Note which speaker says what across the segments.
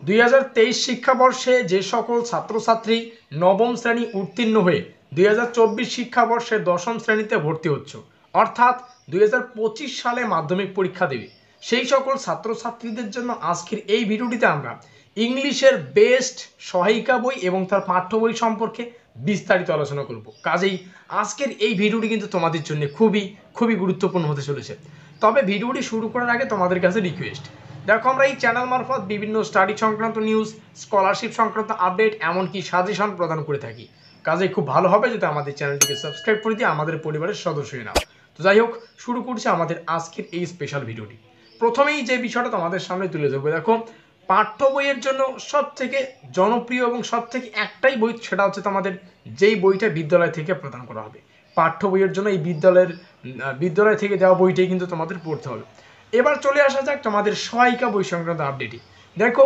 Speaker 1: 2023 শিক্ষাবর্ষে যে সকল ছাত্রছাত্রী নবম শ্রেণী উত্তীর্ণ হয়ে 2024 শিক্ষাবর্ষে দশম শ্রেণীতে ভর্তি হচ্ছে, অর্থাৎ 2025 সালে মাধ্যমিক পরীক্ষা দেবে, সেই সকল ছাত্রছাত্রীদের জন্য আজকের এই ভিডিওটিতে আমরা ইংলিশের বেস্ট সহায়িকা বই এবং তার পাঠ্য বই সম্পর্কে বিস্তারিত আলোচনা করব। কাজেই আজকের এই ভিডিওটি কিন্তু তোমাদের জন্য খুবই গুরুত্বপূর্ণ হতে চলেছে। তবে ভিডিওটি শুরু করার আগে তোমাদের কাছে রিকোয়েস্ট, দেখো আমরা এই চ্যানেল মারফত বিভিন্ন স্টাডি সংক্রান্ত নিউজ, স্কলারশিপ সংক্রান্ত আপডেট, এমনকি সাজেশন প্রদান করে থাকি। কাজে খুব ভালো হবে যদি আমাদের চ্যানেলটিকে সাবস্ক্রাইব করে দিয়ে আমাদের পরিবারের সদস্য হয়ে নাও। তো যাই হোক, শুরু করছি আমাদের আজকের এই স্পেশাল ভিডিওটি। প্রথমেই যে বিষয়টা তোমাদের সামনে তুলে ধরবো, দেখো পাঠ্য বইয়ের জন্য সব থেকে জনপ্রিয় এবং সব থেকে একটাই বই, সেটা হচ্ছে তোমাদের যেই বইটা বিদ্যালয় থেকে প্রদান করা হবে। পাঠ্য বইয়ের জন্য এই বিদ্যালয় থেকে দেওয়া বইটাই কিন্তু তোমাদের পড়তে হবে। এবার চলে আসা যাক তোমাদের সহায়িকা বই সংক্রান্ত আপডেটে। দেখো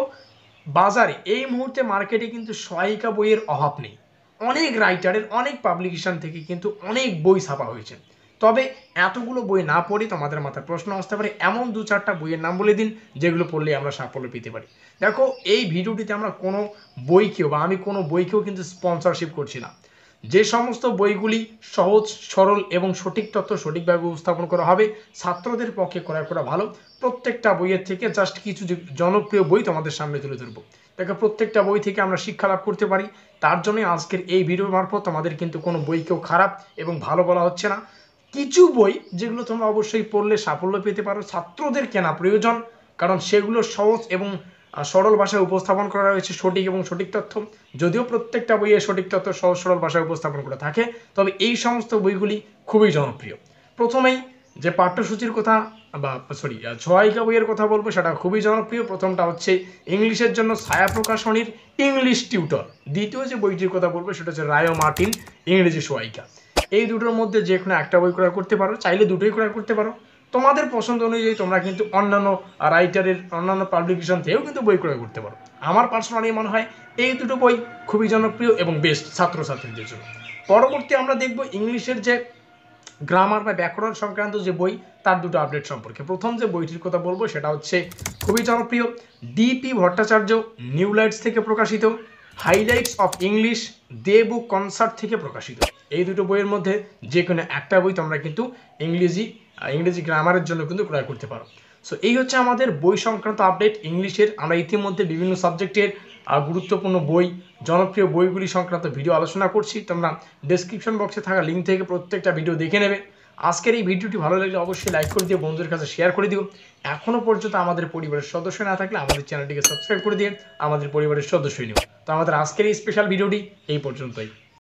Speaker 1: বাজারে এই মুহূর্তে মার্কেটে কিন্তু সহায়িকা বইয়ের অভাব নেই। অনেক রাইটারের, অনেক পাবলিকেশন থেকে কিন্তু অনেক বই ছাপা হয়েছে। তবে এতগুলো বই না পড়ে তোমাদের মাথায় প্রশ্ন আসতে পারে, এমন 2-4টা বইয়ের নাম বলে দিন যেগুলো পড়লে আমরা সাফল্য পেতে পারি। দেখো এই ভিডিওটিতে আমরা কোনো বইকেও বা আমি কোনো বইকেও কিন্তু স্পন্সরশিপ করছি না। যে সমস্ত বইগুলি সহজ, সরল এবং সঠিক তথ্য সঠিকভাবে উপস্থাপন করা হবে, ছাত্রদের পক্ষে ক্রয় করা ভালো। প্রত্যেকটা বইয়ের থেকে জাস্ট কিছু জনপ্রিয় বই তোমাদের সামনে তুলে ধরবো। দেখো প্রত্যেকটা বই থেকে আমরা শিক্ষা লাভ করতে পারি, তার জন্যই আজকের এই ভিডিও মারফত তোমাদের কিন্তু কোনো বইকেও খারাপ এবং ভালো বলা হচ্ছে না। কিছু বই যেগুলো তোমরা অবশ্যই পড়লে সাফল্য পেতে পারো, ছাত্রদের কেনা প্রয়োজন, কারণ সেগুলো সহজ এবং সরল ভাষায় উপস্থাপন করা রয়েছে সঠিক তথ্য। যদিও প্রত্যেকটা বইয়ে সঠিক তথ্য সহজ সরল ভাষায় উপস্থাপন করা থাকে, তবে এই সমস্ত বইগুলি খুবই জনপ্রিয়। প্রথমেই যে পাঠ্যসূচির কথা সহায়িকা বইয়ের কথা বলবো, সেটা খুবই জনপ্রিয়। প্রথমটা হচ্ছে ইংলিশের জন্য ছায়া প্রকাশনীর ইংলিশ টিউটর। দ্বিতীয় যে বইটির কথা বলবো সেটা হচ্ছে রায় ও মার্টিন ইংরেজি সহায়িকা। এই দুটোর মধ্যে যে কোনো একটা বই ক্রয় করতে পারো, চাইলে দুটোই ক্রয় করতে পারো। তোমাদের পছন্দ অনুযায়ী তোমরা কিন্তু অন্যান্য রাইটারের, অন্যান্য পাবলিকেশন থেকেও কিন্তু বই ক্রয় করতে পারো। আমার পার্সোনালি মনে হয় এই দুটো বই খুবই জনপ্রিয় এবং বেস্ট ছাত্রছাত্রীদের জন্য। পরবর্তী আমরা দেখব ইংলিশের যে গ্রামার বা ব্যাকরণ সংক্রান্ত যে বই, তার দুটো আপডেট সম্পর্কে। প্রথম যে বইটির কথা বলবো সেটা হচ্ছে খুবই জনপ্রিয়, ডিপি ভট্টাচার্য নিউ লাইটস থেকে প্রকাশিত highlights of English the book concert থেকে প্রকাশিত। এই দুটো বইয়ের মধ্যে যে কোনো একটা বই তোমরা কিন্তু ইংরেজি গ্রামারের জন্য কিন্তু ক্রয় করতে পারো। সো এই হচ্ছে আমাদের বই সংক্রান্ত আপডেট ইংলিশের। আমরা ইতিমধ্যে বিভিন্ন সাবজেক্টের গুরুত্বপূর্ণ বই, জনপ্রিয় বইগুলি সংক্রান্ত ভিডিও আলোচনা করছি। তোমরা ডেসক্রিপশন বক্সে থাকা লিঙ্ক থেকে প্রত্যেকটা ভিডিও দেখে নেবে। আজকের এই ভিডিওটি ভালো লাগলে অবশ্যই লাইক করে দিও, বন্ধুদের কাছে শেয়ার করে দিও। এখনও পর্যন্ত আমাদের পরিবারের সদস্য না থাকলে আমাদের চ্যানেলটিকে সাবস্ক্রাইব করে দিয়ে আমাদের পরিবারের সদস্য নিও। তো আমাদের আজকের এই স্পেশাল ভিডিওটি এই পর্যন্তই।